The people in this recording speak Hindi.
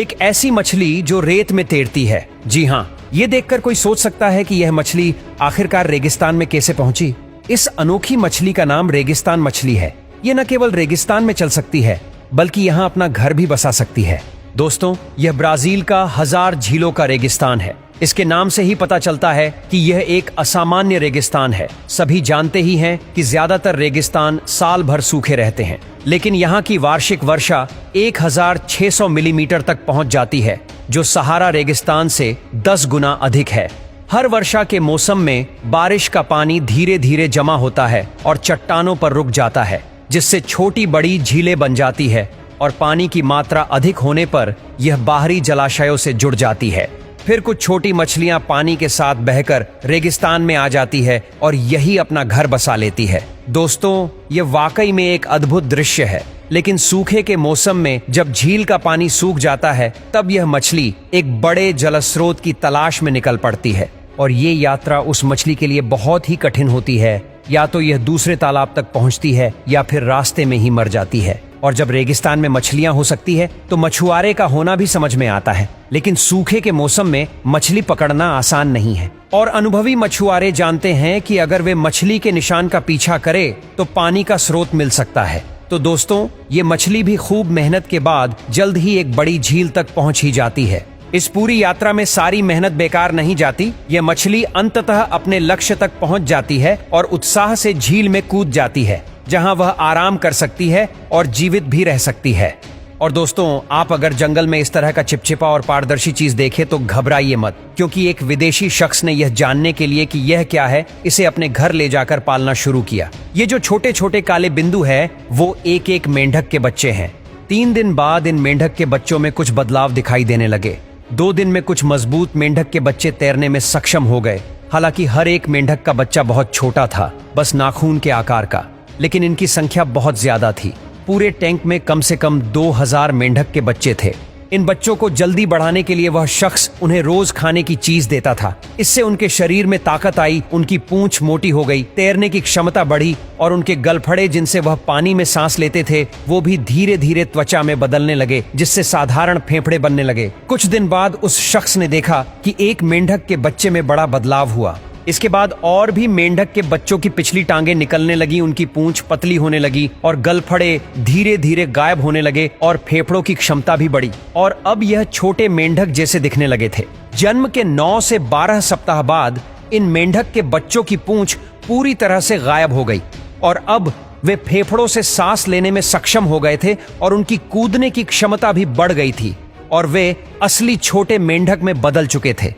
एक ऐसी मछली जो रेत में तैरती है। जी हाँ, ये देखकर कोई सोच सकता है कि यह मछली आखिरकार रेगिस्तान में कैसे पहुंची। इस अनोखी मछली का नाम रेगिस्तान मछली है। ये न केवल रेगिस्तान में चल सकती है बल्कि यहाँ अपना घर भी बसा सकती है। दोस्तों, यह ब्राजील का 1000 झीलों का रेगिस्तान है। इसके नाम से ही पता चलता है कि यह एक असामान्य रेगिस्तान है। सभी जानते ही हैं कि ज्यादातर रेगिस्तान साल भर सूखे रहते हैं, लेकिन यहाँ की वार्षिक वर्षा 1600 मिलीमीटर तक पहुंच जाती है, जो सहारा रेगिस्तान से 10 गुना अधिक है। हर वर्षा के मौसम में बारिश का पानी धीरे धीरे जमा होता है और चट्टानों पर रुक जाता है, जिससे छोटी बड़ी झीलें बन जाती है और पानी की मात्रा अधिक होने पर यह बाहरी जलाशयों से जुड़ जाती है। फिर कुछ छोटी मछलियां पानी के साथ बहकर रेगिस्तान में आ जाती है और यही अपना घर बसा लेती है। दोस्तों, यह वाकई में एक अद्भुत दृश्य है। लेकिन सूखे के मौसम में जब झील का पानी सूख जाता है, तब यह मछली एक बड़े जलस्रोत की तलाश में निकल पड़ती है और ये यात्रा उस मछली के लिए बहुत ही कठिन होती है। या तो यह दूसरे तालाब तक पहुंचती है या फिर रास्ते में ही मर जाती है। और जब रेगिस्तान में मछलियां हो सकती है तो मछुआरे का होना भी समझ में आता है, लेकिन सूखे के मौसम में मछली पकड़ना आसान नहीं है। और अनुभवी मछुआरे जानते हैं कि अगर वे मछली के निशान का पीछा करें तो पानी का स्रोत मिल सकता है। तो दोस्तों, ये मछली भी खूब मेहनत के बाद जल्द ही एक बड़ी झील तक पहुंच ही जाती है। इस पूरी यात्रा में सारी मेहनत बेकार नहीं जाती। ये मछली अंततः अपने लक्ष्य तक पहुंच जाती है और उत्साह से झील में कूद जाती है, जहां वह आराम कर सकती है और जीवित भी रह सकती है। और दोस्तों, आप अगर जंगल में इस तरह का चिपचिपा और पारदर्शी चीज देखें तो घबराइए मत, क्योंकि एक विदेशी शख्स ने यह जानने के लिए कि यह क्या है, इसे अपने घर ले जाकर पालना शुरू किया। ये जो छोटे छोटे काले बिंदु है वो एक एक मेंढक के बच्चे हैं। 3 दिन बाद इन मेंढक के बच्चों में कुछ बदलाव दिखाई देने लगे। 2 दिन में कुछ मजबूत मेंढक के बच्चे तैरने में सक्षम हो गए। हालांकि हर एक मेंढक का बच्चा बहुत छोटा था, बस नाखून के आकार का, लेकिन इनकी संख्या बहुत ज्यादा थी। पूरे टैंक में कम से कम 2000 मेंढक के बच्चे थे। इन बच्चों को जल्दी बढ़ाने के लिए वह शख्स उन्हें रोज खाने की चीज देता था। इससे उनके शरीर में ताकत आई, उनकी पूंछ मोटी हो गई, तैरने की क्षमता बढ़ी और उनके गलफड़े जिनसे वह पानी में सांस लेते थे वो भी धीरे धीरे त्वचा में बदलने लगे, जिससे साधारण फेफड़े बनने लगे। कुछ दिन बाद उस शख्स ने देखा कि एक मेंढक के बच्चे में बड़ा बदलाव हुआ। इसके बाद और भी मेंढक के बच्चों की पिछली टांगें निकलने लगी, उनकी पूंछ पतली होने लगी और गलफड़े धीरे धीरे गायब होने लगे और फेफड़ों की क्षमता भी बढ़ी और अब यह छोटे मेंढक जैसे दिखने लगे थे। जन्म के 9 से 12 सप्ताह बाद इन मेंढक के बच्चों की पूंछ पूरी तरह से गायब हो गई और अब वे फेफड़ों से सांस लेने में सक्षम हो गए थे और उनकी कूदने की क्षमता भी बढ़ गई थी और वे असली छोटे मेंढक में बदल चुके थे।